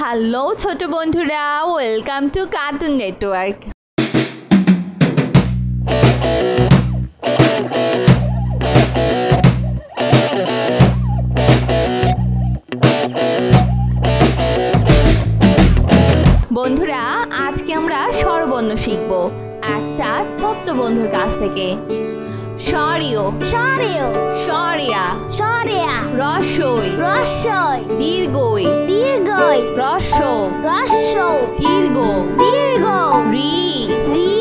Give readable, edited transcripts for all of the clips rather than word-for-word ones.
Hello ছোট বন্ধুরা, welcome to cartoon network. বন্ধুরা, আজকে আমরা স্বরবর্ণ শিখব একটা ছোট্ট বন্ধুর কাছ থেকে। সরিয় সরিয় সরিয়া সরিয়া রসই রসই দীর্ঘই দীর্ঘই রস রস্য দীর্ঘ দীর্ঘ রি রি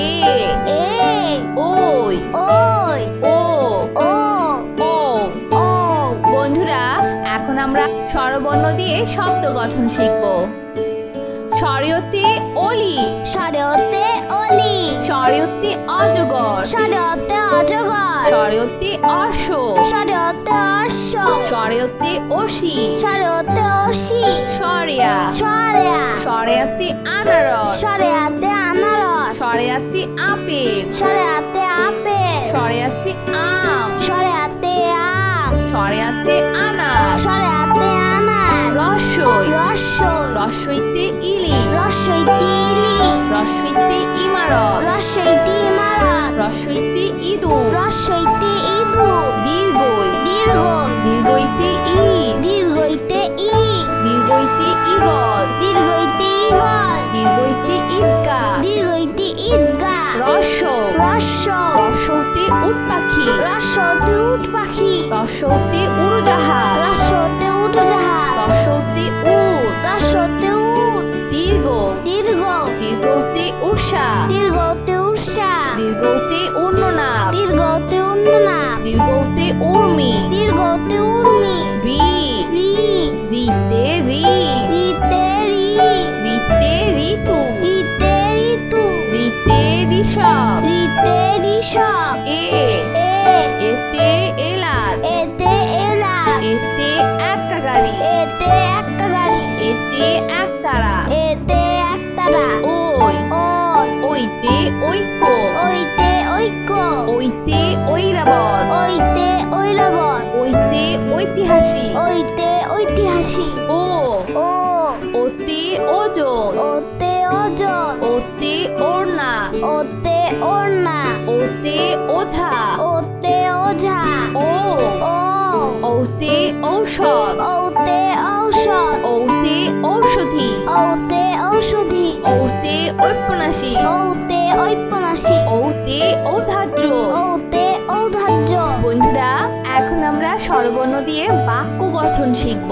এ এ ওই ওই ও ও ও ও। বন্ধুরা, এখন আমরা স্বরবর্ণ দিয়ে শব্দ গঠন শিখব। সরিয়তে অলি সরিয়তে অলি সরিয়তে অজগর সরিয়তে অজগর সরিয়তে অর্শ সরিয়তে অশ্ব সরিয়তে অসি সরিয়তে অসি সরিয়া সরিয়া সরিয়াতে আনারস সরিয়াতে আনারস সরিয়াতে আপেল সরিয়াতে আপেল সরিয়াতে আম সরিয়াতে আম সরিয়াতে আনার সরিয়াতে আনার রসই রসই রসইতে ইলি রসইতে ইলি রসইতে ইমারত রসইতে ইমারত রসইতে ইঁদুর রসইতে ইঁদুর দীর্ঘই দীর্ঘ দীর্ঘইতে ইট দীর্ঘইতে ইট দীর্ঘইতে ইগল দীর্ঘইতে ইগল দীর্ঘইতে ঈদগা দীর্ঘইতে ঈদগা রস রস্য রসৌতে উট পাখি রস্যতে উট পাখি রসৌতে উড়োজাহাজ রস্যতে উড়োজাহাজ রসৌতে উট রস্যতে উট দীর্ঘ দীর্ঘ দীর্ঘতে উষা দীর্ঘতে উষা দীর্ঘতে উন্ননাভ দীর্ঘতে উন্ননা দীর্ঘতে উর্মি দীর্ঘতে উর্মি রি রি রিতে রি রিতে রি রিতে ঋতু রিতে ঋতু রিতে ঋষভ রিতে ঋষভ এ এ এতে এলাচ এতে এলাচ এতে একটা গাড়ি এতে একটা গাড়ি এতে একতারা এতে একতারা ওই ওই ওইতে ঐক্য ওইতে ঐক্য ওইতে ঐরাবত ওইতে ঐরাবত ওইতে ঐতিহাসিক ওইতে ঐতিহাসিক ও ও ওতে ওজন ওতে ওজন ওতে ওড়না ওতে ওড়না ওতে ওঝা ওতে ওঝা ও ও ওতে ঔষধ ওতে ঔষধ ওতে ঔষধি ওতে ঔষধি ওতে ঔপন্যাসিক ওতে ঔপন্যাসিক ওতে ঔদার্য ওতে ঔদার্য। বন্ধুরা, এখন আমরা স্বরবর্ণ দিয়ে বাক্য গঠন শিখব।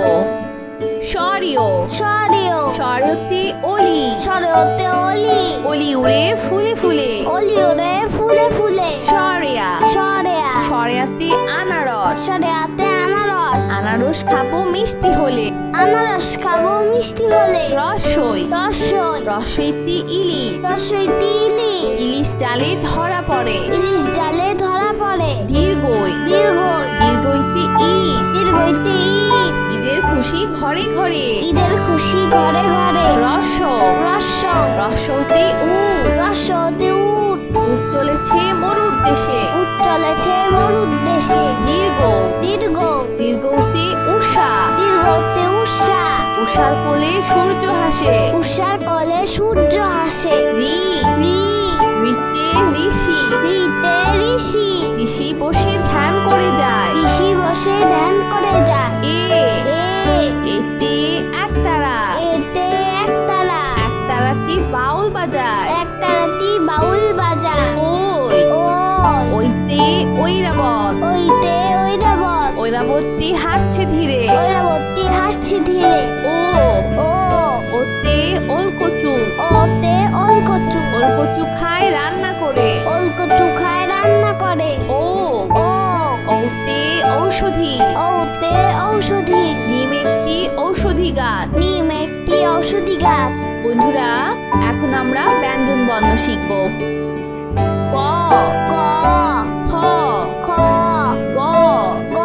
সরিয় সরিয় সরিয়তে অলি সরিয়তে অলি অলি উড়ে ফুলে ফুলে অলি ওরে ফুলে ফুলে সরিয়া সরিয়া সরিয়াতে আনারস সরিয়াতে আনারস আনারস খাবো মিষ্টি হলে আনারস খাবো মিষ্টি হলে রসই রসই রসইতে ইলিশ রসইতে ইলিশ ইলিশ জালে ধরা পড়ে ইলিশ জালে ধরা পড়ে দীর্ঘই দীর্ঘ দীর্ঘইতে ঈদ দীর্ঘইতে ঈদ ঈদের খুশি ঘরে ঘরে ঈদের খুশি ঘরে ঘরে রস রস্য রসতে উট রস্যতে উট উট চলেছে মরুর দেশে উট চলেছে মরুর দেশে দীর্ঘ দীর্ঘ দীর্ঘতে উষা দীর্ঘতে উষা উষার কোলে সূর্য হাসে উষার কোলে সূর্য হাসে রি রি ঋতে ঋষি রিতে ঋষি ঋষি বসে ধ্যান করে যায় ঋষি বসে ধ্যান করে যায় এ এ এতে একতারা এতে একতারা একতারাটি বাউল বাজায় একতারাটি বাউল বাজায় ওই ও ওইতে ঐরাবত ওইতে ঐরাবত ঐরাবতটি হাঁটছে ধীরে ঐরাবতী হাসছে ধীরে ও ও ওতে ওলকচু ওতে ওলকচু ওলকচু খায় রান্না করে ওলকচু খায় রান্না করে ও ও ওতে ঔষধি ওতে ঔষধি নিম একটি ঔষধি গাছ নিম একটি ঔষধি গাছ। বন্ধুরা, এখন আমরা ব্যঞ্জন বর্ণ শিখব। ক ক খ খ গ গ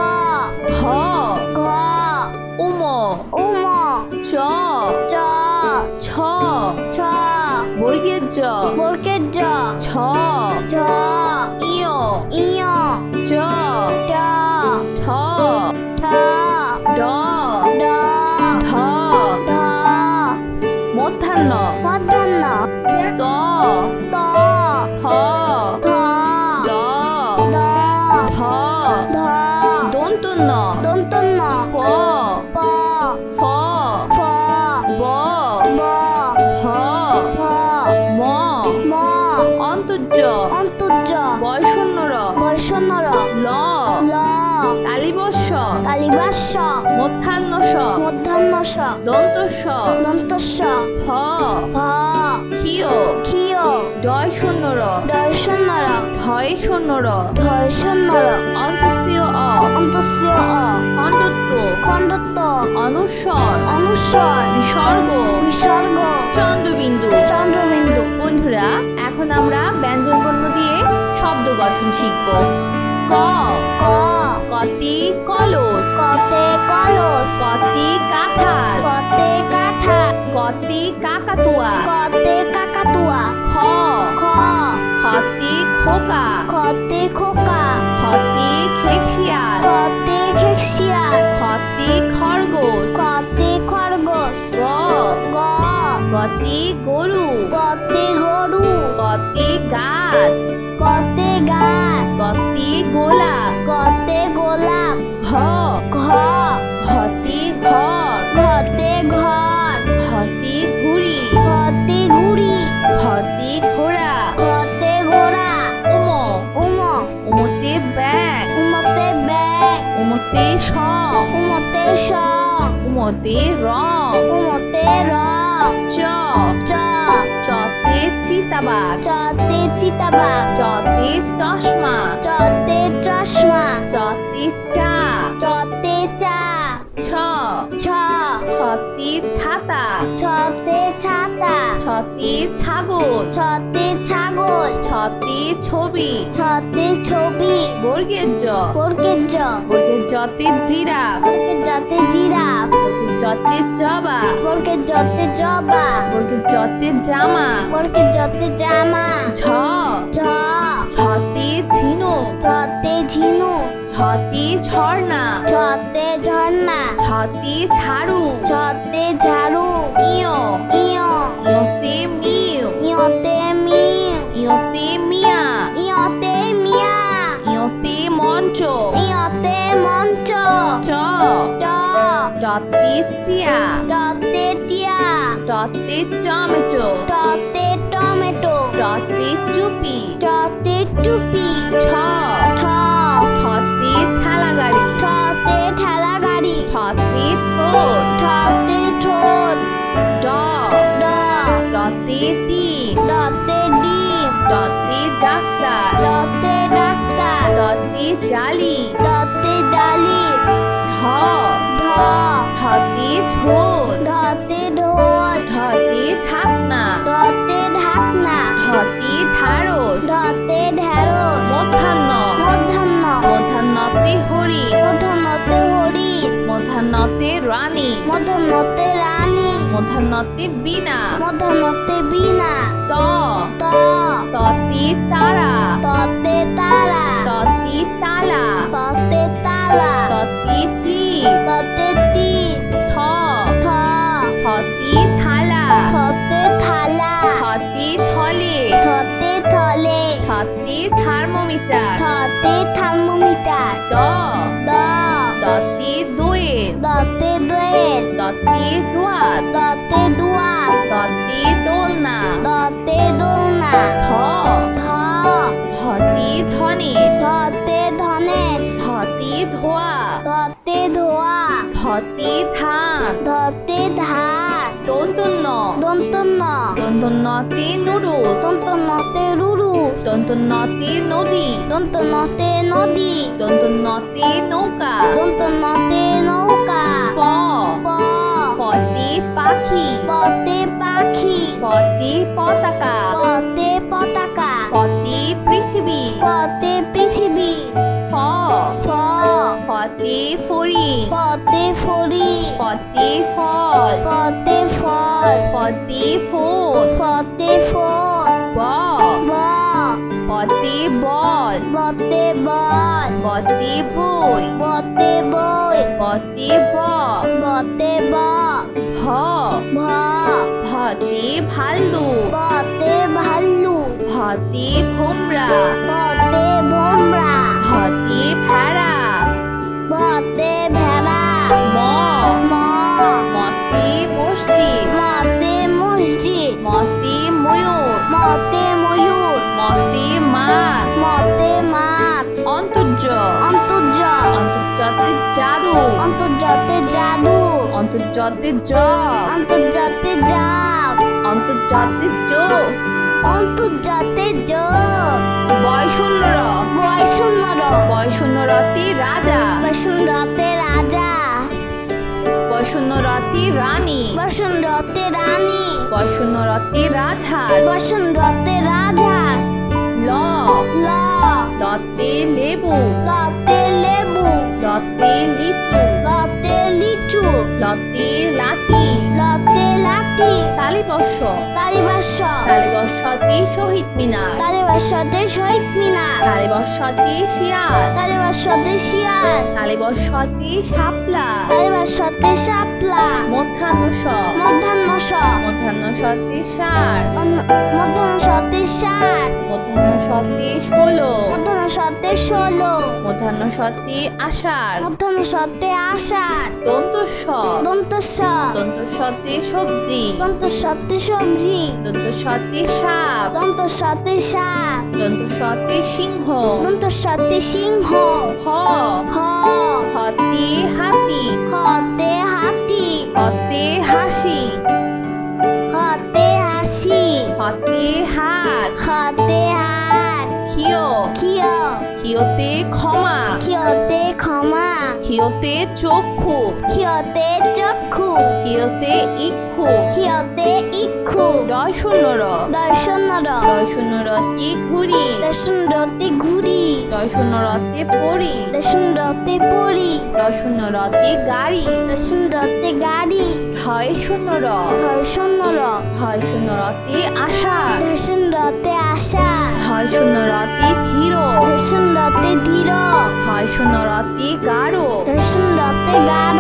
ঘ ঘ উম উম চ চ ছ ছ বর্গের জ বর্গের জ ছ ঝ ইয় ইয় চ ট ঠ ঠ ড ড ঢ ঢ স মূর্ধন্য স দন্ত স দন্ত স হ হ ক্ষিয় ক্ষিয় ডয় শূন্য র ডয় শূন্য র ঢয় শূন্য র ঢয় শূন্য র অন্তস্থীয় অ অন্তস্য অ খণ্ডত্ব খণ্ডত্ব অনুস্বর অনুস্বর বিসর্গ বিসর্গ চন্দ্রবিন্দু চন্দ্রবিন্দু। বন্ধুরা এখন আমরা ব্যঞ্জনবর্ণ দিয়ে শব্দ গঠন শিখব। ক ক কতি কলস কতে কলস কতি কাঁঠাল কতে কাঁঠাল কতি কাকাতুয়া কতে কাকাতুয়া খ খ খতি খোকা খতে খোকা খতি খেকশিয়াল খতে খেকশিয়াল খতি খরগোশ খতে খরগোশ গ গ গতি গরু গতে গরু গতি গাছ গতে গাছ গতি গোলাপ গতে গোলাপ ঘ ঘ ঘতি ঘর ঘতে ঘর ঘতি ঘুড়ি ঘতে ঘুড়ি ঘতি ঘোড়া ঘতে ঘোড়া উম উম উমতে ব্যাগ উমতে ব্যাগ উমতে সং উমতে সং উমতে রং উমতে রং চ চ চতে চিতাবাঘ চতে চিতাবাঘ চতে চশমা চতে চশমা চতে চা চতে চা ছ ছ ছতি ছাতা ছতে ছাতা ছতি ছাগল ছতে ছাগল ছতি ছবি ছতে ছবি বর্গের জ বর্গের জ বর্গের জতে জিরাফ বর্গের জতে জিরাফ বর্গের জতে জবা বর্গের জতে জবা বর্গের জতে জামা বর্গের জতে জামা ঝ ঝ ছতি ঝিনুক ছতে ঝিনুক ছতি ঝর্ণা ছতে ঝর্ণা ছতি ঝাড়ু ছতে ঝাড়ু ইয় ইয় ইয়তে মিউ ইয়তে মিউ ইয়তে মিয়া ইয়তে মিয়া ইয়তে মঞ্চ ইয়তে মঞ্চ চ ট টতে চিয়া টতে টিয়া টতে টমেটো টতে টমেটো টতে চুপি টতে টুপি ঠ ঠ ঠতে ঠেলা গাড়ি ঠতে ঠেলা গাড়ি ঠতে ঠোঁট ঠতে ঠোঁট ড ড ডতে ডিম ডতে ডিম ডতে ডাক্তার ডতে ডাক্তার ডতে জালি ডতে ডালি ঢ ঢ ঢতে ঢোল ঢতে ঢোল ঢতে ঢাকনা ঢতে ঢাকনা ঢতে ঢাড়স ঢতে ঢেঁড়স মধ্যাহ্ন মধ্যাহ্ন মধ্যাহ্নতে হরি মধ্যাহ্নতে হরি মধ্যাহ্নতে রানী মধ্যাহ্নতে রানী মধ্যাহ্নতে বীণা মধ্যাহ্নতে বীণা ত ত ততে তারা ততে তারা ততে তালা ততে তালা ততে তি ততে তি থ থ থতে থালা থতে থালা থতে থলে থতে থলে থতে থার্মোমিটার থতে থার্মোমিটার দ দ দতে দোয়েল দতে দোয়েল দতে দোয়াত দতে দুয়ার দতে দোলনা দতে দোলনা ধ ধ ধতে ধনেশ ধতে ধনেশ ধতে ধোয়া ধতে ধোয়া ধতে ধান ধতে ধার দন্তন্য দন্তন্য দন্তন্যতে নুডলস দন্তন্যতে রুরু দন্তন্যতে নদী দন্তন্যতে নদী দন্তন্যতে নৌকা দন্তন্যতে নৌকা প প পতে পাখি পতে পাখি পতে পতাকা পতে পতাকা পতে পৃথিবী পতে পৃথিবী ফ ফ ফতে ফড়িং পতে ফড়ি ফতে ফল পতে ফল ফতে ফোন পতে ফোন ব ব পতে বল বতে বল বতে বই বতে বই বতে ব বতে ব ভ ভ ভতে ভাল্লু বতে ভাল্লু ভতে ভোমরা বতে ভোমরা ভতে ভেড়া বতে ভেড়া ম ম মতে মসজিদ মতে মসজিদ মতে ময়ূর মতে ময়ূর মতে মাছ মতে মাছ অন্তর্য অন্তর্য অন্তর্জাতের জাদু অন্তর্জাতের জাদু অন্তর্জাতে জ অন্তর্জাতে যাব অন্তর্জাতে যোগ অন্তর্জাতে যোগ বয়শূন্য র বয়শূন্য র বয়শূন্য রতি রাজা বসুন্ধরতে রাজা বয়শূন্য রতি রানী বসুন্ধরতে রানী বয়শূন্য রতি রাজহাঁস বসুন্ধরতে রাজহাঁস ল ল লতে লেবু লতে লেবু লতে লিচু লতে লিচু লতে লাঠি লতে লাঠি তালিবর্ষ তালিবাস্য তালিবর্ষতে শহীদ মিনার তালিবাস্যতে শহীদ মিনার তালিবর্ষতে শিয়াল তালিবাস্যতে শিয়াল তালিবর্ষতে শাপলা তালিবাস্যতে শাপলা মধ্যাহ্ন স মধ্যাহ্ন স মধ্যাহ্ন সতে ষাঁড় মধ্যাহ্ন সতে ষাট মধ্যাহ্ন সতে ষোলো মধ্যাহ্ন সতে 16 মধ্যাহ্ন সতে আষাঢ় মধ্যাহ্ন সতে আষাঢ় দন্ত স দন্ত স দন্ত সতে সবজি দন্ত সতে সবজি দন্ত সতে সাপ দন্ত সতে সাপ দন্ত সতে সিংহ দন্ত সতে সিংহ হ হ হতে হাতি হতে হাতি হতে হাসি হতে হাসি হতে হাত হতে হাত খিও খিয় খিওতে ক্ষমা খিয়তে ক্ষমা খিওতে চক্ষু খিয়তে চক্ষু খিওতে ইক্ষু খিয়তে ইক্ষু ডয় শূন্য র দর্শন র ডয় শূন্য রতি ঘুড়ি দর্শন রতে ঘুরি ডয় শূন্য রতে পড়ি দর্শন রতে পড়ি ডয় শূন্য রতে গাড়ি দর্শন রতে গাড়ি ঢয় শূন্য র দর্শন র ঢয় শূন্য রতে আষাঢ় দর্শন রতে আশা ঢয় শূন্য রতে ধীর দর্শন রতে ধীর ঢয় শূন্য রতে গাঢ় দর্শন রতে গাঢ়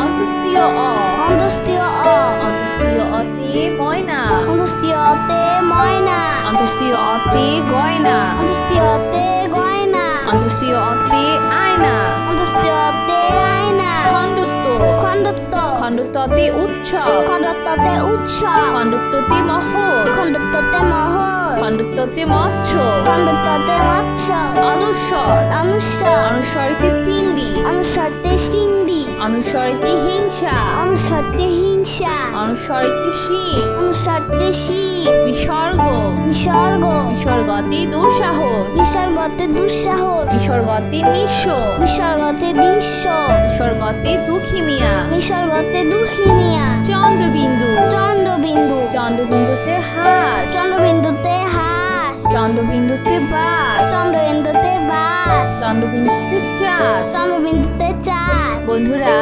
অন্তস্তীয় অ অন্তস্তীয় অ অন্তস্তীয় অতে ময়না অন্তস্তীয় অতে ময়না অন্তস্তীয় অতে গয়না অন্তস্তীয় অতে গয়না অন্তস্তীয় অতে আয়না অন্তস্তীয় অতে আয়না খণ্ডত্ব খণ্ডত্ব খণ্ডত্বতে উৎসব খণ্ডত্বতে উৎসব খণ্ডত্বতে মহৎ খণ্ডত্বতে মহৎ খণ্ডত্বতে মৎস্য খণ্ডত্বতে মৎস্য অনুস্বর অনুস্বর অনুস্বরিতে চিংড়ি অনুস্বরতে সিন্ধি অনুস্বরিতে হিংসা অনুস্বরতে হিংসা অনুস্বরিতে শিখ অনুস্বরতে শিব বিসর্গ বিসর্গ বিসর্গতে দুঃসাহস বিসর্গতে দুঃসাহস বিসর্গতে নিঃস্ব বিসর্গতে দৃশ্য বিসর্গতে দুঃখী মিয়া বিসর্গতে দুঃখিনিয়া চন্দ্রবিন্দু চন্দ্রবিন্দু চন্দ্রবিন্দুতে হাত চন্দ্রবিন্দুতে হাঁস চন্দ্রবিন্দুতে বাঘ চন্দ্রবিন্দুতে বাস চন্দ্রবিন্দুতে চাঁদ চন্দ্রবিন্দুতে চাঁদ বন্ধুরা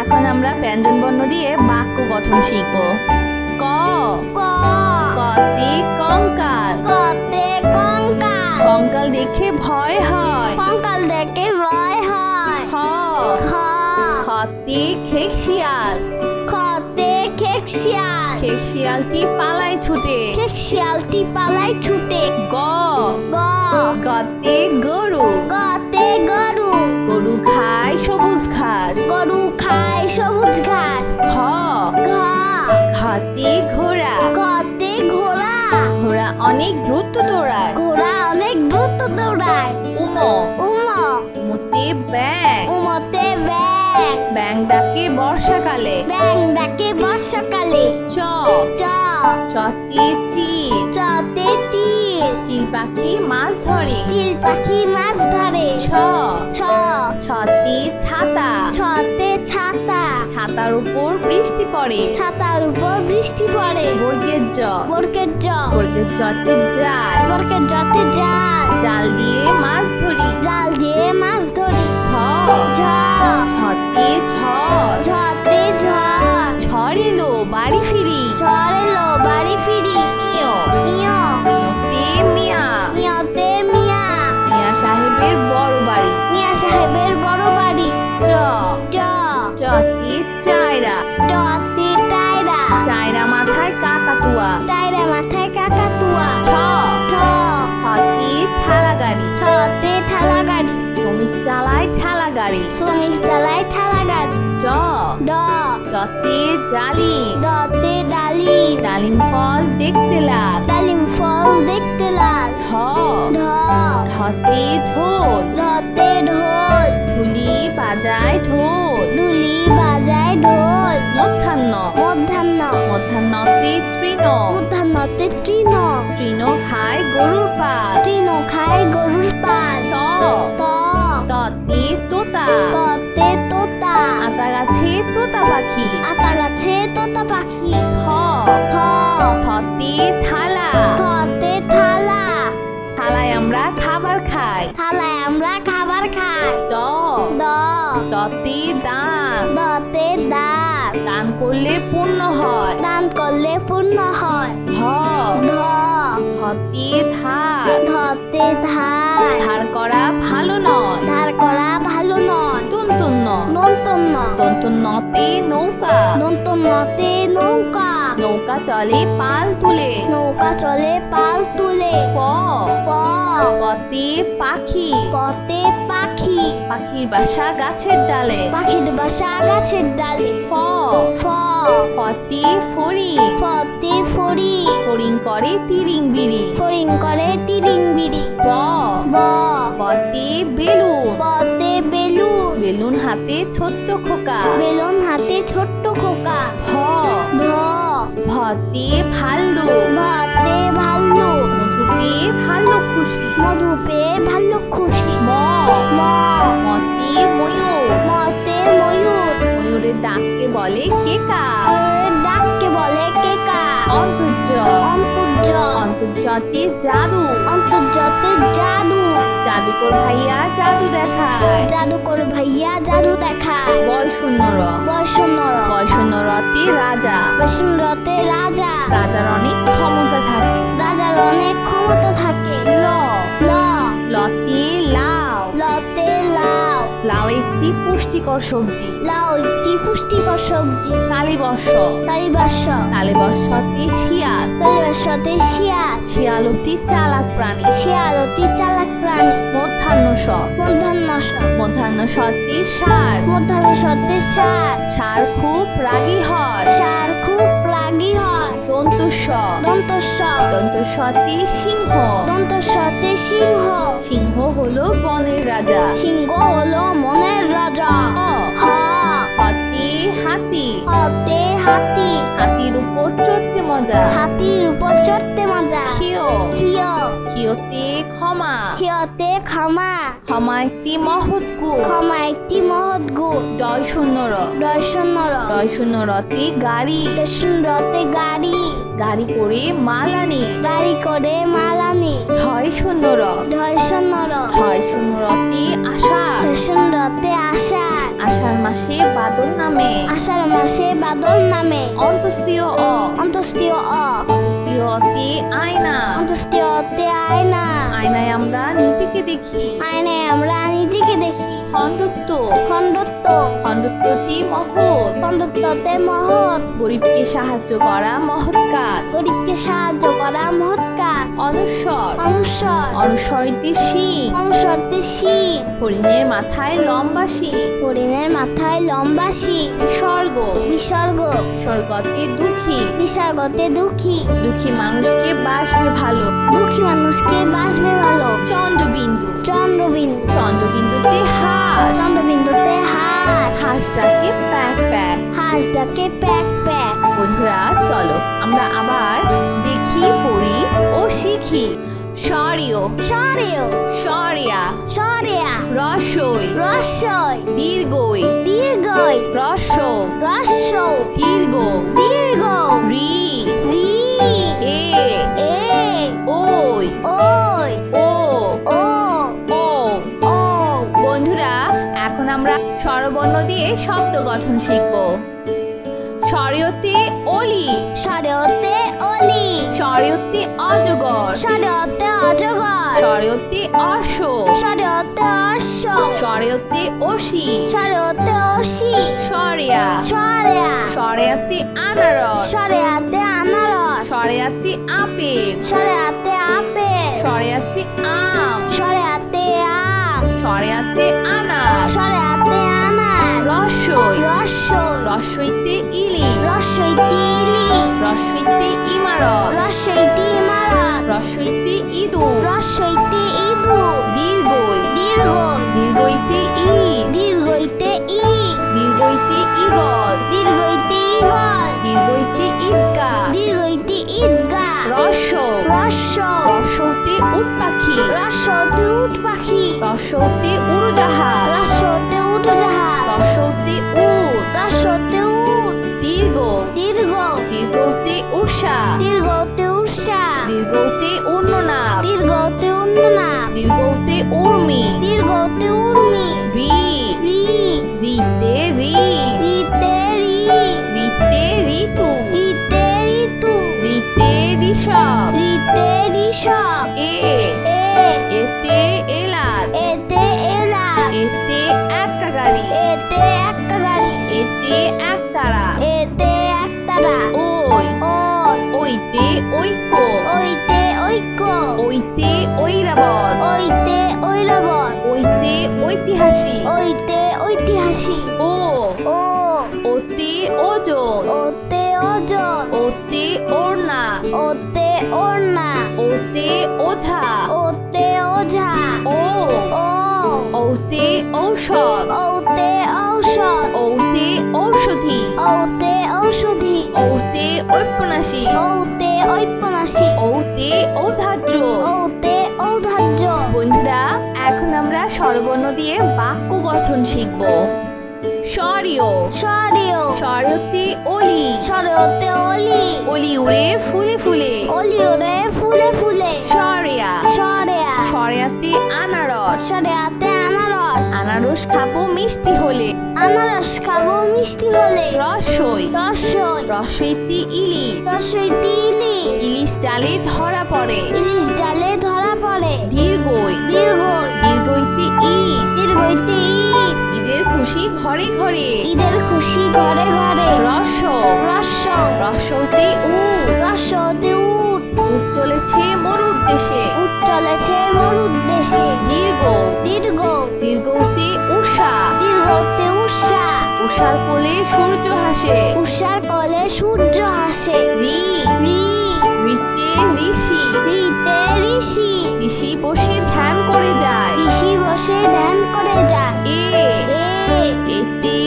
এখন আমরা ব্যঞ্জন বর্ণ দিয়ে বাক্য গঠন শিখব ক ক কতে কঙ্কাল কতে কঙ্কাল কঙ্কাল দেখে ভয় হয় কঙ্কাল দেখে ভয় হয় খ খ খতে খেকশিয়াল খতে খেকশিয়াল খেকশিয়ালটি পালায় ছুটে খেকশিয়ালটি পালায় ছুটে গ গ গতে গরু গতে গরু গরু খায় সবুজ ঘাস গরু খায় সবুজ ঘাস ঘ ঘ ঘতে ঘোড়া ঘতে ঘোড়া ঘোড়া অনেক দ্রুত দৌড়ায় ঘোড়া অনেক দ্রুত দৌড়ায় উম উম উমতে ব্যাং উমতে ব্যাং ব্যাং ডাকে বর্ষাকালে ব্যাং ডাকে বর্ষাকালে চ চ চতে চিল চতে চিল চিল পাখি মাছ ধরে চিল পাখি মাছ ধরে ছ ছ ছতে ছাতা ছতে ছাতা ছাতার উপর বৃষ্টি পড়ে ছাতার উপর বৃষ্টি পড়ে বর্গের জ বরকের জ বর্গের জতে জাল বরকের জতে জাল জাল দিয়ে মাছ ধরি জাল দিয়ে মাছ ধরি ছ ঝ ছতে ঝড় ঝতে ঝড় ঝড় এলো বাড়ি ফিরি ঝড় এলো বাড়ি ফিরি ইয় ইয় ইয়তে মিয়া ইয়তে মিয়া মিয়া সাহেবের বড় বাড়ি মিয়া সাহেবের বড় বাড়ি চ ট চতে চায়রা টতে টায়রা চায়রা মাথায় কাকাতুয়া টায়রা মাথায় কাকাতুয়া ঠ ঠ ঠতে ঠেলা গাড়ি ঠতে ঠেলা গাড়ি শ্রমিক চালায় ঠেলা গাড়ি শ্রমিক চালায় ঠেলা গাড়ি ড ড ডতে ডালিম ডতে ডালি ডালিম ফল দেখতে লাল ডালিম ফল দেখতে লাল ঢ ঢ ঢতে ঢোল ঢতে ঢোল ধুলি বাজায় ঢোল। ঢুলি বাজায় ঢোল। মধ্যাহ্ন মধ্যাহ্ন মধ্যাহ্নতে তৃণ। মধ্যাহ্নতে তৃণ। তৃণ খায় গরুর পাল। তৃণ খায় গরুর পাল। ত ত ততে তোতা। ততে তোতা। আতা গাছে তোতা পাখি। আতা গাছে তোতা পাখি। থ থ থতে থালা। থতে থালা। থালায় আমরা খাবার খাই। থালায় আমরা খাবার খাই। দ দ দতে দান। দতে দান। দান করলে পুণ্য হয়। দান করলে পূর্ণ হয়। ধ ধ ধতে ধার। ধতে ধার। ধার করা ভালো নয়। ধার করা ভালো নয়। তুনতুন্ন নন্তন্ন তন্তুন্নতে নৌকা। নন্তন্নতে নৌকা। নৌকা চলে পাল তুলে। নৌকা চলে পাল তুলে। প প পতে পাখি। পতে পাখি। পাখির বাসা গাছের ডালে। পাখির বাসা গাছের ডালে। ফ ফ ফতে ফড়ি। ফতে ফড়ি। ফড়িং করে তিরিং বিড়ি। ফড়িং করে তিরিং বিড়ি। ব ব বতে বেলুন। বতে বেলুন। বেলুন হাতে ছোট্ট খোকা। বেলুন হাতে ছোট্ট খোকা। ভ ভ ভতে ভাল্লু। ভাতে ভাল্লুক। মধু পেয়ে ভাল্লু খুশি। মধু পেয়ে ভাল্লুক খুশি। ম ম মতে ময়ূর। মতে ময়ূর। ময়ূরের ডাককে বলে কেকা। ময়ূরের ডাককে বলে কেকা। অন্তর্য অন্তর্য অন্তর্জাতে জাদু। অন্তর্জতে জাদু। জাদুকর ভাইয়া জাদু দেখায়। জাদুকর ভাইয়া জাদু দেখায়। বয় শূন্য র। বৈষ্ণর বয় শূন্য রতে রাজা। বৈষ্ণরতে রাজা। রাজার অনেক ক্ষমতা থাকে। রাজার অনেক ক্ষমতা থাকে। ল ল লতে লাউ। লতে লাউ। লাউ একটি পুষ্টিকর সবজি। লাউ একটি পুষ্টিকর সবজি। তালিবর্ষ তালিবাস্য তালিবর্ষতে শিয়াল। তালিবাস্যতে শিয়াল। শিয়াল অতি চালাক প্রাণী। শিয়াল অতি চালাক প্রাণী। মধ্যাহ্ন স মধ্যাহ্ন মধ্যাহ্ন সতে ষাঁড়। মধ্যাহ্ন সতে ষাঁড়। ষাঁড় খুব রাগী হয়। ষাঁড় খুব রাগী হয়। দন্তুস্ব দন্তস্ব দন্তস্বতে সিংহ। দন্তস্বতে সিংহ। সিংহ হলো বনের রাজা। সিংহ হলো মনের রাজা। হ হ হতে হাতি। হতে হাতি। হাতির উপর চড়তে মজা। হাতির উপর চড়তে মজা। ক্ষিয় ক্ষিয় ক্ষিয়তে ক্ষমা। ক্ষিয়তে ক্ষমা। ক্ষমা একটি মহৎ গুণ। ক্ষমা একটি মহৎ গুণ। ডয় শূন্য র। দর্শনর ডয় শূন্য রতে গাড়ি। রতে গাড়ি। গাড়ি করে মাল আনি। গাড়ি করে মাল আনে। ঢয় শূন্য র। ধর্ষণর ঢয় শূন্য রতে আষাঢ়। রতে আষাঢ়। আষাঢ় মাসে বাদল নামে। আষাঢ় মাসে বাদল নামে। অন্তস্তীয় অ। অন্তস্তীয় অ। অন্তস্তীয় অতে আয়না। অন্তস্তীয় অতে আয়না। আয়নায় আমরা নিজেকে দেখি। আয়নায় আমরা নিজেকে দেখি। খণ্ডত্ব খণ্ডত্ব খণ্ডত্বটি মহৎ। খণ্ডত্বতে মহৎ। গরিবকে সাহায্য করা মহৎ কাজ। গরিবকে সাহায্য করা মহৎ কাজ। অনুস্বর অনুসর অনুসরিতে শিং। অনুসরতে শিং। হরিণের মাথায় লম্বা শিং। হরিণের মাথায় লম্বা শিং। স্বর্গ বিসর্গ স্বর্গতে দুঃখী। বিসর্গতে দুঃখী। দুঃখী মানুষকে বাসবে ভালো। দুঃখী মানুষকে বাঁচবে ভালো। চন্দ্রবিন্দু চন্দ্রবিন্দু চন্দ্রবিন্দুতে হাঁস। চন্দ্রবিন্দুতে হাঁস। হাঁসটাকে প্যাক প্যাক। হাঁস ডাকে প্যাক প্যাক। বন্ধুরা চলো আমরা আবার দেখি পড়ি ও শিখি। সরিয় সরেও সরিয়া সরেয়া। রসই রসই দীর্ঘই দীর্ঘই। রস রস্য দীর্ঘ দীর্ঘ। রি রি এ এ ওই ওই ও ও ও। ও। বন্ধুরা এখন আমরা স্বরবর্ণ দিয়ে শব্দ গঠন শিখব। সরিয়তে অলি। সরেওতে অলি। সরিয়তে অজগর। সরেওতে অজগর। সরিয়তে অর্শ। সরেওতে অশ্ব। সরিয়তে অসি। সরেওতে অসি। সরিয়া। সরেয়া। সরিয়াতে আনারস। সরেয়াতে আনারস। সরিয়াতে আপেল। সরেয়াতে আপেল। সরিয়াতে আম। সরেয়াতে আম। সরিয়াতে আনার। সরেয়াতে আনার। রসই। রস্যই। রসইতে ইলি। রস্যইতে ইলি। রসইতে ইমারত। রস্যইতে ইমারত। রসইতে ইঁদুর। রস্যইতে ইঁদুর। দীর্ঘই। দীর্ঘ। দীর্ঘই দীর্ঘইতে ঈদ, দীর্ঘইতে ঈদ, দীর্ঘইতে ঈগল, দীর্ঘইতে ঈগল, দীর্ঘইতে ঈদগাহ, দীর্ঘইতে ঈদগাহ, রস্যৌ, রস্যৌ, রস্যৌতে উট পাখি, রস্যতে উট পাখি, রস্যৌতে উড়োজাহাজ, রস্যতে উড়োজাহাজ, রস্যৌতে উট, রস্যতে উট, দীর্ঘ, দীর্ঘ, দীর্ঘতে উর্ষা, দীর্ঘতে উর্ষা, দীর্ঘতে উন্ননাভ, দীর্ঘতে উন্ননাভ, দীর্ঘতে উর্মি, দীর্ঘতে উর্মি, রি, রি, রিতে ঋ, রিতে রি, রিতে ঋতু, রিতে ঋতু, রিতে ঋষভ, রিতে ঋষভ, এ, এ, এতে এলাচ, এতে এলাচ, এতে একটা গাড়ি, এতে একটা গাড়ি, এতে একতারা, এতে একতারা, ওই, ওই, ওইতে ঐক্য, ওইতে ঐক্য, ওইতে ঐরাবত, ওইতে ঐরাবত, ওইতে ঐতিহাসিক, ওইতে ঐতিহাসিক, ও, ও, ওতে ওজন, ওতে ওজন, ওতে ওড়না, ওতে ওড়না, ওতে ওঝা, ওতে ওঝা, ও, ও, ওতে ঔষধ, ওতে ঔষধ, ওতে ঔষধি, ওতে ঔষধি, ওতে ঔপন্যাসিক, ওতে ঔপন্যাসিক, ওতে ঔদার্য। ওতে ঔদার্য। বন্ধুরা, এখন আমরা স্বরবর্ণ দিয়ে বাক্য গঠন শিখব। স্বরীয়, স্বরীয়, স্বরতে অলি, স্বরতে অলি, অলি উড়ে ফুলে ফুলে। অলি ওরে ফুলে ফুলে। স্বরেয়া, স্বরেয়া, স্বরেয়াতে আনারস, স্বরেয়াতে আনারস, আনারস খাবো মিষ্টি হলে। আনারস খাবো মিষ্টি হলে। রসই, রসই, রসইতে ইলিশ, রসইতে ইলিশ, ইলিশ জালে ধরা পড়ে। ইলিশ জালে ধরা পড়ে। দীর্ঘই, দীর্ঘই, দীর্ঘইতে ঈদ, দীর্ঘইতে ঈদ, ঈদের খুশি ঘরে ঘরে। ঈদের খুশি ঘরে ঘরে। রস, রস, রসতে উট, রসতে উট, উট চলেছে মরুর দেশে। উট চলেছে মরুর দেশে। দীর্ঘ, দীর্ঘ, দীর্ঘতে উষা, দীর্ঘতে উষা, উষার কোলে সূর্য হাসে। উষার কোলে সূর্য হাসে। রি, রি, ঋতে ঋষি, রিতে ঋষি, ঋষি বসে ধ্যান করে যায়। ঋষি বসে ধ্যান করে যায়। এ, এ, এতে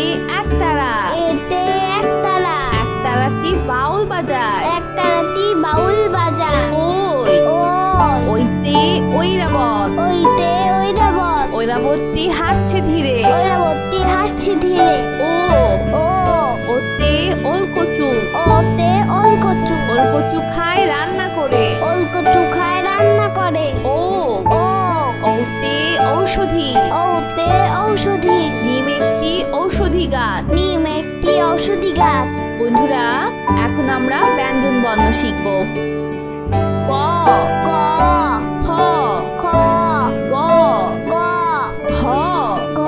একতারা, এতে একতারা, একতারাটি বাউল বাজায়। একতারাটি বাউল বাজায়। ওই, ওই, ওইতে ঐরাবত, ওইতে ঐরাবত, ঐরাবতটি হাঁটছে ধীরে। ঐরাবতী হাসছে ধীরে। ও, ও, ওতে ওলকচু, ওতে ওলকচু, ওলকচু খায় রান্না করে। ওলকচু খায় রান্না করে। ও, ও, ওতে ঔষধি, ওতে ঔষধি, নিম একটি ঔষধি গাছ। নিম একটি ঔষধি গাছ। বন্ধুরা, এখন আমরা ব্যঞ্জন বর্ণ শিখব। ক, ক, খ, খ, গ, গ, ঘ, ঘ,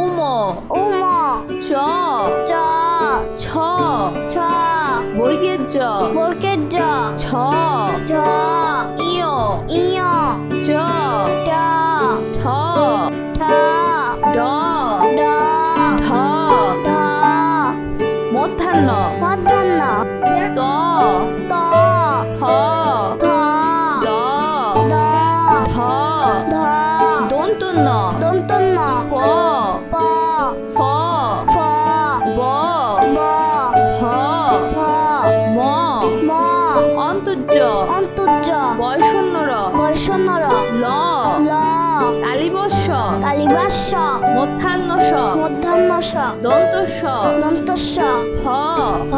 উম, উম, চ, চ, ছ, ছ, বর্গের জ, বর্গের জ, ছ, ঝ, ইয়, ইয়, চ, ট, ঠ, ঠ, ড, ড, ঢ, ঢ, মধ্যাহ্ন, মধ্যাহ্ন, ত, ত, থ, থ, দ, দ, ধ, ধ, দন্তন্য, দন্তন্য, প, প, ফ, ফ, ব, ব, ভ, ভ, ম, ম, অন্তর্য, অন্তর্য, বয়শূন্য র, বৈষণ্য র, ল, ল, তালিবস্য, কালিবাস্য, মধ্যাহ্ন স, মধ্যাহ্ন স, দন্তস্য, দন্তস্য, হ, ভ,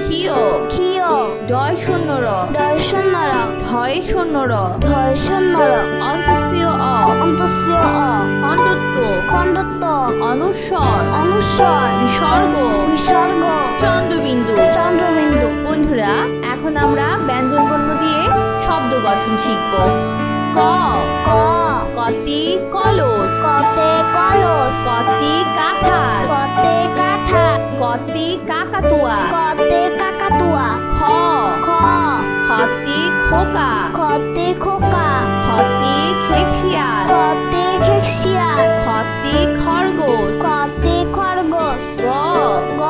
ক্ষিয়, ক্ষিয়, ডয় শূন্য র, দর্শন্য র, ঢয় শূন্য র, ধর্ষণ্য র, অন্তস্থীয় অ, অন্তস্য অ, খণ্ডত্ব, খণ্ডত্ব, অনুস্বর, অনুস্বর, বিসর্গ, বিসর্গ, চন্দ্রবিন্দু। চন্দ্রবিন্দু। বন্ধুরা, এখন আমরা ব্যঞ্জন বর্ণ দিয়ে শব্দ গঠন শিখব। ক, ক, কতি কলস, কতে কলস, কতি কাঁঠাল, কতে কাঁঠাল, কতি কাকাতুয়া। কতে কাকাতুয়া, খ, খ, খতি খোকা, খতে খোকা, খতি খেকশিয়াল, কতে খেকশিয়াল, খতি খরগোশ। কতে খরগোশ, গ, গ,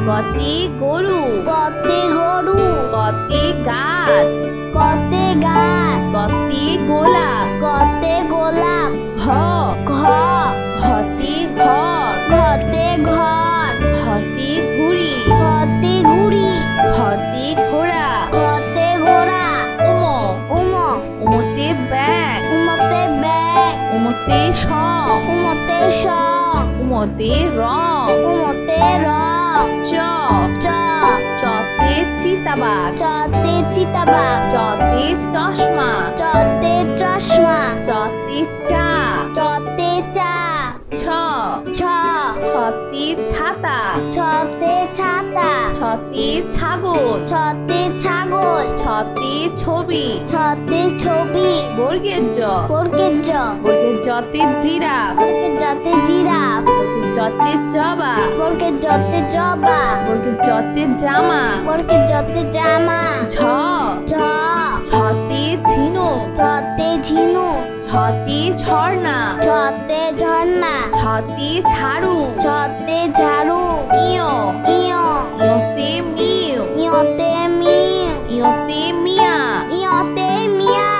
গতি গরু, কতে গরু, গতি গাছ, কতে গাছ, গতি গোলাপ। কতে গোলাপ, ঘ, ঘ, উমতে সং উমতে সং উমতে রং উমতে রং চ চ চতে চিতাবাঘ চতে চিতাবাঘ চতে চশমা চতে চশমা চতে চা চতে চা ছ ছ ছতে ছাতা ছতে ছাতা ছতে ছাগল ছতে ছাগল ছতে ছবি ছতে ছবি বর্গের জ বর্গের জ বর্গের জতে জিরাফ বর্গের জতে জিরাফ বর্গের জতে জবা বর্গের জতে জবা বর্গের জতে জামা বর্গের জতে জামা ঝ ঝ ছতে ঝিনুক ছতে ঝিনু ছতে ঝর্ণা ছতে ঝর্ণা ছতে ঝাড়ু ছতে ঝাড়ু ইয় ইয় ইয়তে মিউ ইয়তে মিউ ইয়তে মিয়া ইয়তে মিয়া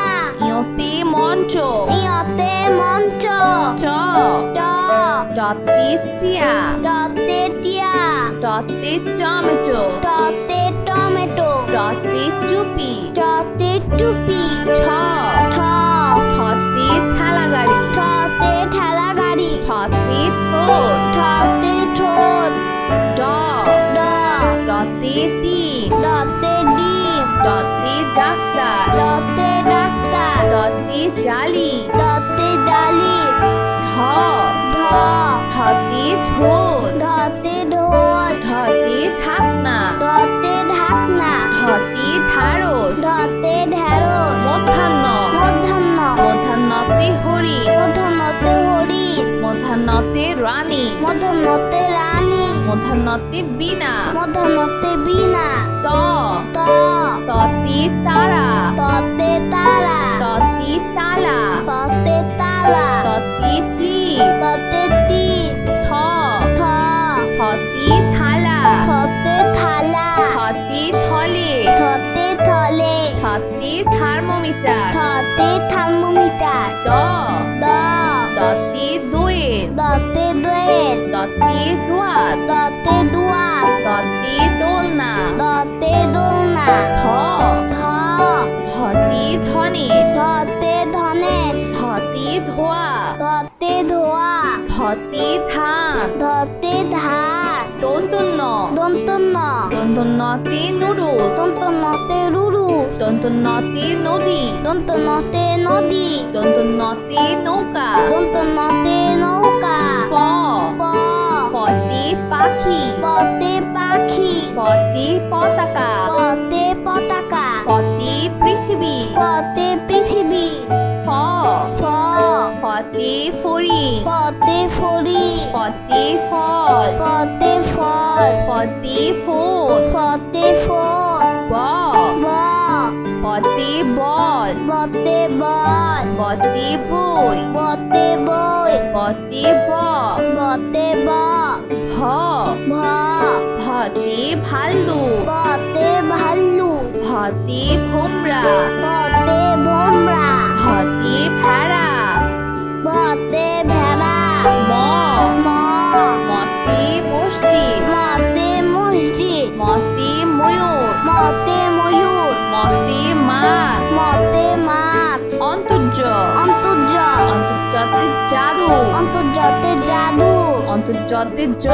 ইয়তে মঞ্চ ইয়তে মঞ্চ চ ট টতে টিয়া টতে টিয়া টতে টমেটো টতে টমেটো টতে চুপি টতে টুপি ছ ঠ ঠতে ঠেলা গাড়ি ঠতে ঠেলা গাড়ি ঠতে ঠোঁট ঠতে ঠোঁট ড ড ডতে ডিম ডতে ডিম ডতে ডাক্তার ডতে ডাক্তার ডতে ডালি ডতে ডালি ঢ ঢ ঢতে ঢোল ঢতে ঢোল ঢতে ঢাকনা ঢতে ঢাকনা ঢতে ঢাড়স ঢতে ঢেঁড়স মধ্যাহ্ন মধ্যাহ্ন মধ্যাহ্নতে হরিণ মধ্যাহ্নতে হরিণ মধ্যাহ্নতে রানী মধ্যাহ্নতে রানী মধ্যাহ্নতে বীণা মধ্যাহ্নতে বীণা ত ত ততে তারা ততে তারা ততে তালা ততে তালা ততে তীর ততে তীর থ থ থতে থালা থতে থালা থতে থলে থতে থলে থতে থার্মোমিটার থতে থার্মোমিটার দ দ দতে দোয়েল দতে দোয়েল দতে দোয়াত দতে দুয়ার দতে দোলনা দতে দোলনা ধ ধ ধতে ধনেশ ধতে ধনেশ ধতে ধোয়া ধতে ধোয়া ধতে ধান ধতে ধার দন্তন্য দন্তন্য দন্তন্যতে নুডলস দন্তন্যতে রুরু দন্তন্যতে নদী দন্তন্যতে নদী দন্তন্যতে নৌকা দন্তন্যতে নৌকা প প পতে পাখি পতে পাখি পতে পতাকা পতে পতাকা পতে পৃথিবী পতে পৃথিবী ফ ফ ফতে ফড়িং পতে ফড়ি ফতে ফল পতে ফল ফতে ফোন পতে ফোন ব ব পতে বল বতে বল বতে বই বতে বই বতে ব বতে ব ভ ভ ভতে ভাল্লু বতে ভাল্লু ভতে ভোমরা বতে ভোমরা ভতে ভেড়া বতে ভেড়া ম ম মতে মসজিদ মতে মসজিদ মতে ময়ূর মতে ময়ূর মতে মাছ মতে মাছ অন্তর্য অন্তর্য অন্তর্জাতে জাদু অন্তর্জাতে জাদু অন্তর্জাতে জ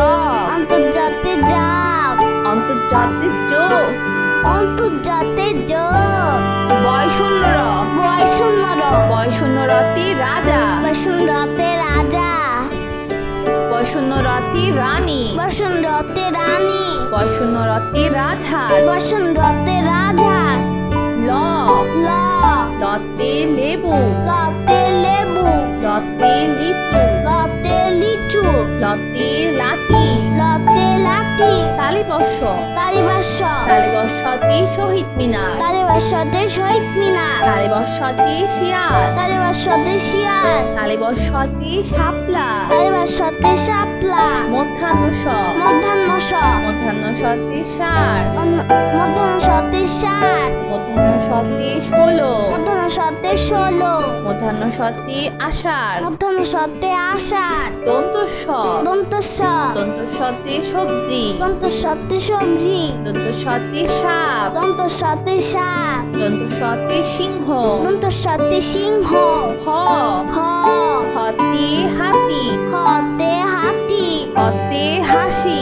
অন্তর্জাতে জাপ অন্তর্জাতে যোগ অন্তর্জাতে যোগ বয়শূন্যর বয়শূন্যর বয়শূন্যরতে রাজা বসুন্ধরতে রাজা বয়শূন্যরতে রানী বসুন্ধরতে রানী বয়শূন্যরতে রাজহাঁস বসুন্ধরতে রাজা ল ল লতে লেবু লতে লেবু লতে লিচু লতে লিচু লতে লাঠি লতে লাঠি তালিবর্ষ কালীবাস তালিবর্ষতে শহীদ মিনার কালীবাসতে শহীদ মিনার তালিবর্ষতে শিয়াল কালীবাসতে শিয়াল তালিবর্ষতে শাপলা কালীবাসতে শাপলা মধ্যাহ্নস মধ্যাহ্নস মধ্যাহ্নসতে ষাঁড় মধ্যাহ্নসতে ষাঁড় মধ্যাহ্ন সতে 16, মধ্যাহ্ন সতে 16, মধ্যাহ্ন সতে আষাঢ়, মধ্যাহ্ন সতে আষাঢ়, দন্ত স, দন্ত স, দন্ত সতে সবজি, দন্ত সতে সবজি, দন্ত সতে সাপ, দন্ত সতে সাপ, দন্ত সতে সিংহ, দন্ত সতে সিংহ, হ, হ, হতে হাতি, হতে হাতি, হতে হাসি,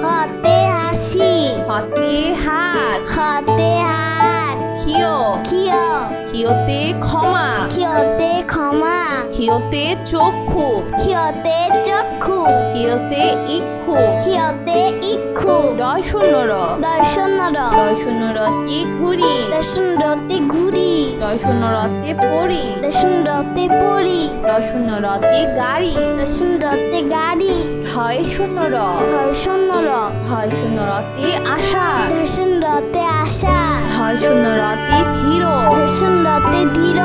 হতে হাসি, হতে হাত, হতে হাত, খিও, খিয়, খিওতে ক্ষমা, খিয়তে ক্ষমা, খিওতে চক্ষু, খিয়তে চক্ষু, খিওতে ইক্ষু, খিয়তে ইক্ষু, রয় শূন্য র, দর্শন র, রয় শূন্য রতে ঘুরি, দর্শন রতে ঘুরি, রয় শূন্য রতে পড়ি, দর্শন রতে পড়ি, রয় শূন্য রতে গাড়ি, দর্শন রতে গাড়ি, হয় শূন্য র, দর্শন র, হয় শূন্য রতে আষাঢ়, দর্শন রতে আশা, হয় শূন্য রতে ধীর, দর্শন রতে ধীর,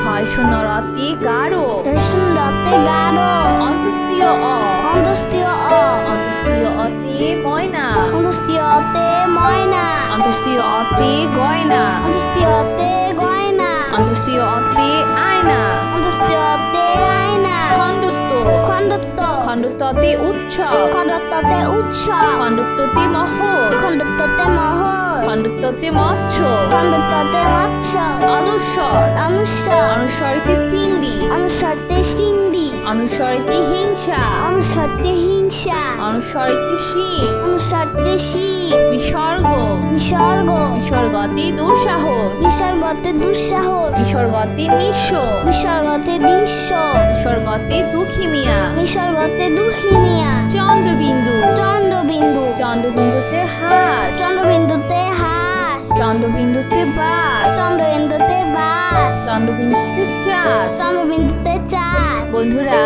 হয় শূন্য রতে গাঢ়, দর্শন রতে গাঢ়, অন্তস্তীয় অ, অন্তস্তীয় অ, অন্তস্তীয় অতে ময়না, অন্তস্তীয় অতে ময়না, অন্তস্তীয় অতে গয়না, অন্তস্তীয় অতে গয়না, অন্তস্তীয় অতে আয়না, অন্তস্তীয় অতে আয়না, খণ্ডত্ব, খণ্ডত্ব, খণ্ডত্বতে উৎসব, খণ্ডত্বতে উৎসব, খণ্ডত্বতে মহৎ, খণ্ডত্বতে মহৎ, খণ্ডত্বতে মৎস্য, খণ্ডত্বতে মৎস্য, অনুস্বর, অনুস্বর, অনুস্বরতে চিংড়ি, অনুস্বরতে সিংড়ি, অনুস্বরতে হিংসা, অনুস্বরতে হিংসা, অনুস্বরতে শিং, অনুস্বরতে শিব, বিসর্গ, বিসর্গ, বিসর্গতে দুঃসাহস, বিসর্গতে দুঃসাহস, বিসর্গতে নিঃস্ব, বিসর্গতে দৃশ্য, বিসর্গতে দুঃখী মিয়া, বিসর্গতে দুঃখিনিয়া, চন্দ্রবিন্দু, চন্দ্রবিন্দু, চন্দ্রবিন্দুতে হাত, চন্দ্রবিন্দুতে হাস, চন্দ্রবিন্দুতে বাঘ, চন্দ্রবিন্দুতে বাস, চন্দ্রবিন্দুতে চাঁদ। চন্দ্রবিন্দুতে চাঁদ। বন্ধুরা,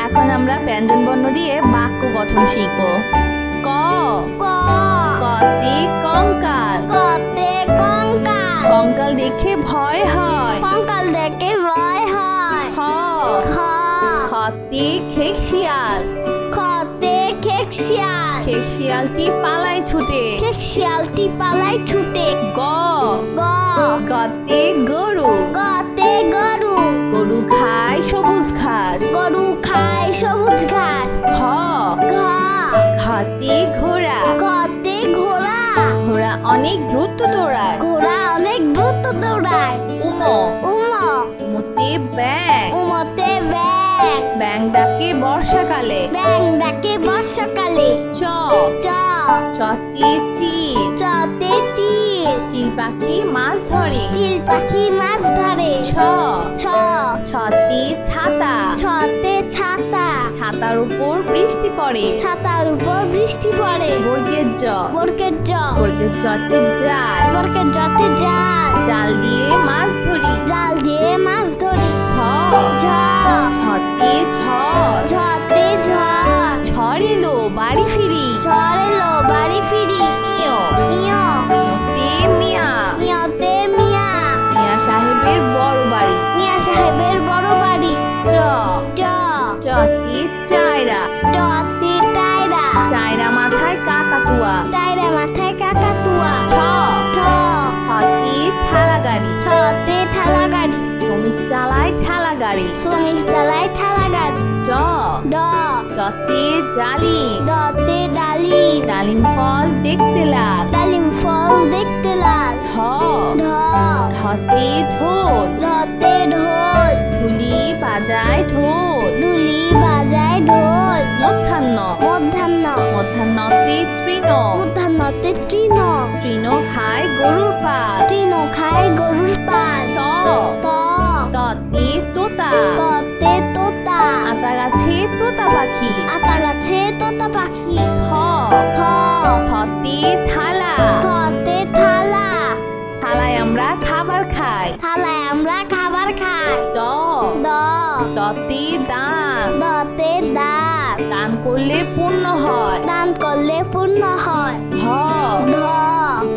এখন আমরা ব্যঞ্জন বর্ণ দিয়ে বাক্য গঠন শিখব। ক, ক, কতে কঙ্কাল, কতে কঙ্কাল, কঙ্কাল দেখে ভয় হয়। কঙ্কাল দেখে ভয় হয়। খ, খ, খতে খেকশিয়াল, খতে খেকশিয়াল, খেকশিয়ালটি পালায় ছুটে। খেকশিয়ালটি পালায় ছুটে। গ, গ, গতে গরু, গতে গরু, গরু খায় সবুজ ঘাস। গরু খায় সবুজ ঘাস। ঘ, ঘ, ঘতে ঘোড়া, ঘতে ঘোড়া, ঘোড়া অনেক দ্রুত দৌড়ায়। ঘোড়া অনেক দ্রুত দৌড়ায়। উম, উম, উমতে ব্যাং, উমতে ব্যাং, ব্যাং ডাকে বর্ষাকালে। ব্যাং ডাকে বর্ষাকালে। চ, চ, চতে চিল, চতে চিল, চিল পাখি মাছ ধরে। চিল পাখি মাছ ধরে। ছ, ছ, ছতে ছাতা, ছতে ছাতা, ছাতার উপর বৃষ্টি পড়ে। ছাতার উপর বৃষ্টি পড়ে। বর্গের জ, বরকের জ, বর্গের জতে জাল, বরকের জতে জাল, জাল দিয়ে মাছ ধরি। জাল দিয়ে মাছ ধরি। ছ, ঝ, ছতে ঝড়, ঝতে ঝড়, ঝড় এলো বাড়ি ফিরি। ঝড় এলো বাড়ি ফিরি। ইয়, ইয়, ইয়তে মিয়া, ইয়তে মিয়া, মিয়া সাহেবের বড় বাড়ি। মিয়া সাহেবের বড় বাড়ি। চ, ট, চতে চায়রা, টতে টায়রা, চায়রা মাথায় কাকাতুয়া। টায়রা মাথায় কাকাতুয়া। ছ, ঠ, ঠতে ঠেলা গাড়ি, ঠতে ঠেলা গাড়ি, শ্রমিক চালায় ঠেলা গাড়ি। শ্রমিক চালায় ঠেলা গাড়ি। ড, ড, ডতে ডালিম, ডতে ডালিম, ডালিম ফল দেখতে লাল। ডালিম ফল দেখতে লাল। ঢ, ঢ, ঢতে ঢোল, ঢতে ঢোল, ঢুলি বাজায় ঢোল। ঢুলি বাজায় ঢোল। মধ্যাহ্ন, মধ্যাহ্ন, মধ্যাহ্নতে তৃণ, মধ্যাহ্নতে তৃণ, তৃণ খায় গরুর পাল। তৃণ খায় গরুর পাল। ত, ত, ততে তোতা, ততে তোতা, আতা গাছে তোতা পাখি। আতা গাছে তোতা পাখি। থ, থ, থতে থালা, থতে থালা, থালায় আমরা খাবার খাই। থালায় আমরা খাবার খাই। দ, দ, দতে দান, দতে দাঁত, দান করলে পুণ্য হয়। দান করলে পূর্ণ হয়। ধ, ধ,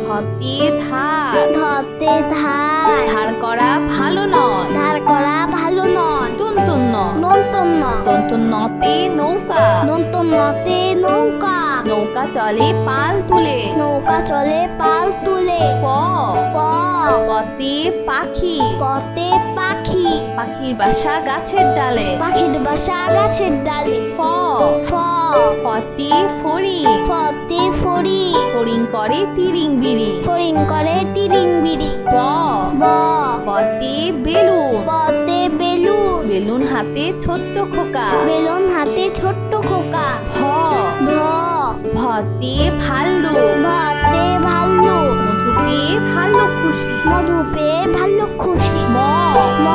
ধতে ধার, ধতে ধার, ধার করা ভালো নয়। ধার করা ভালো নয়। তুনতুন্ন, নুন দন্তন্য দন্তন্নতে নৌকা। দন্তন্নতে নৌকা নৌকা চলে পাল তুলে। নৌকা চলে পাল তুলে প প পতে পাখি। পতে পাখি পাখির বাসা গাছের ডালে। পাখির বাসা গাছের ডালে ফ ফ ফতে ফড়ি। ফতে ফড়ি ফড়িং করে তিরিং বিড়ি। ফড়িং করে তিরিং বিড়ি ব ব বতে বেলুন। পতে বেলুন বেলুন হাতে ছোট্ট খোকা। বেলুন হাতে ছোট্ট খোকা ভ ভ ভতে ভাল্লুক। ভাতে ভাল্লুক মধু পেয়ে ভাল্লুক খুশি। মধু পেয়ে ভাল্লুক খুশি ম ম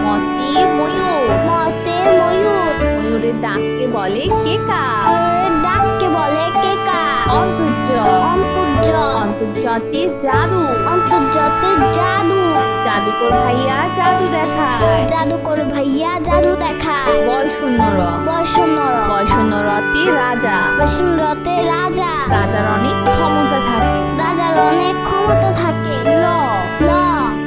মতে ময়ূর। মতে ময়ূর ময়ূরের ডাককে বলে কেকা। ময়ূরের ডাককে বলে কেকা অন্তর্য অন্তর্য অন্তর্জতে জাদু। অন্তর্জতে জাদু জাদুকর ভাইয়া জাদু দেখায়। জাদুকর ভাইয়া জাদু দেখায় বয়শূন্য র বৈষ্ণর বয়শূন্য রতে রাজা। বৈষ্ণরতে রাজা রাজার অনেক ক্ষমতা থাকে। রাজার অনেক ক্ষমতা থাকে ল ল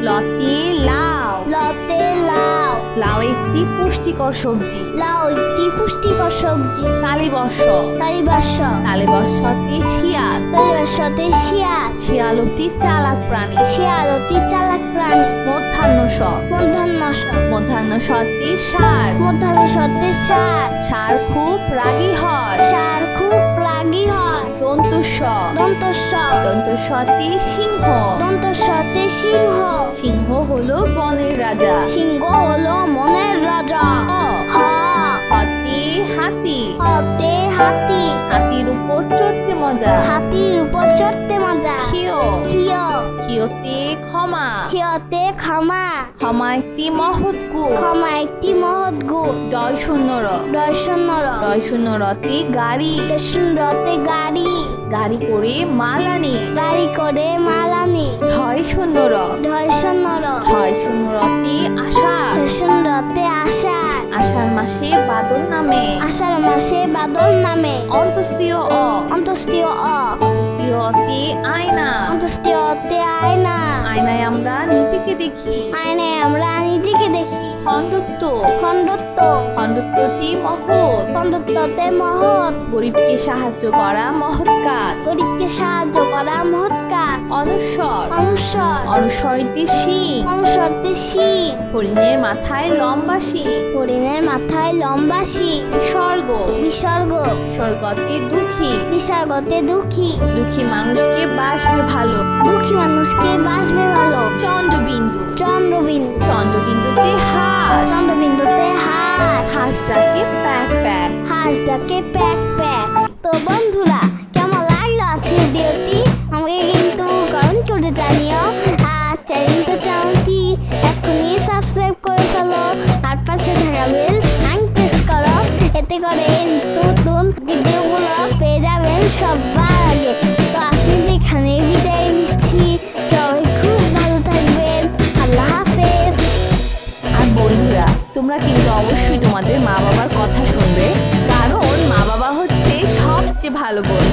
লতে লাউ। লতে লাউ লাউ একটি পুষ্টিকর সবজি। লাউ একটি পুষ্টিকর সবজি তালিবর্ষ তালিবাস্য তালিবর্ষতে শিয়াল। তালিবাস্যতে শিয়াল শিয়াল অতি চালাক প্রাণী। শিয়াল অতি চালাক প্রাণী মধ্যাহ্ন স মধ্যাহ্নস মধ্যাহ্ন সতে ষাঁড়। মধ্যাহ্নসতে ষাঁড় ষাঁড় খুব রাগী হয়। ষাঁড় খুব রাগী হয় দন্তুস দন্তস্ব দন্তস্বতে সিংহ। দন্তস্বতে সিংহ সিংহ হলো বনের রাজা। সিংহ হলো মনের রাজা হ হতে হাতি। হতে হাতি হাতির উপর চড়তে মজা। হাতির উপর চড়তে মজা খিও খিয় খিওতে ক্ষমা। খিয়তে ক্ষমা ক্ষমা একটি মহৎ গুণ। ক্ষমা একটি মহৎ গুণ ডয় শূন্য র দর্শনর ডয় শূন্য রতে গাড়ি। রতে গাড়ি গাড়ি করে মাল আনি। গাড়ি করে মালানি ঢয় শূন্য র ধর্ষণর ঢয় শূন্য রতে আষাঢ়। রতে আষাঢ় আষাঢ় মাসে বাদল নামে। আষাঢ় মাসে বাদল নামে অন্তস্তীয় অ অন্তস্তীয় অ অন্তস্তীয় অতে আয়না। অন্তস্তীয়তে আয়না আয়নায় আমরা নিজেকে দেখি। আয়নায় আমরা নিজেকে দেখি খণ্ডত্ব খণ্ডত্ব খণ্ডত্বটি মহৎ। খণ্ডত্বতে মহৎ গরিবকে সাহায্য করা মহৎ কাজ। গরিবকে সাহায্য করা মহৎ কাজ অনুস্বর অনুস্বর অনুস্বরিতে শিং। অনুস্বরতে শিং হরিণের মাথায় লম্বা শিং। হরিণের মাথায় লম্বা শিং স্বর্গ বিসর্গ স্বর্গতে দুঃখী। বিসর্গতে দুঃখী দুঃখী মানুষকে বাসবে ভালো। দুঃখী মানুষকে বাসবে ভালো চন্দ্রবিন্দু চন্দ্রবিন্দু চন্দ্রবিন্দুতে হাঁস। চন্দ্রবিন্দুতে হাঁস হাঁসটাকে প্যাক প্যাক। হাঁসটাকে প্যাক প্যাক তো বন্ধুরা কেমন লাগলো আজকের ভিডিওটি আমাকে কিন্তু কমেন্ট করে জানিও আর চ্যানেলটি এখনই সাবস্ক্রাইব করে ফেলো আর পাশে থাকা বেল প্রেস করো এতে করে নতুন ভিডিওগুলো পেয়ে যাবেন সবার আগে তো আজকে এখানে বিদায় নিচ্ছি সবাই খুব ভালো থাকবেন আল্লাহ হাফেজ আর বন্ধুরা তোমরা কিন্তু অবশ্যই তোমাদের মা বাবার কথা শুনবে, কারণ মা বাবা হচ্ছে সবচেয়ে ভালো বন্ধু।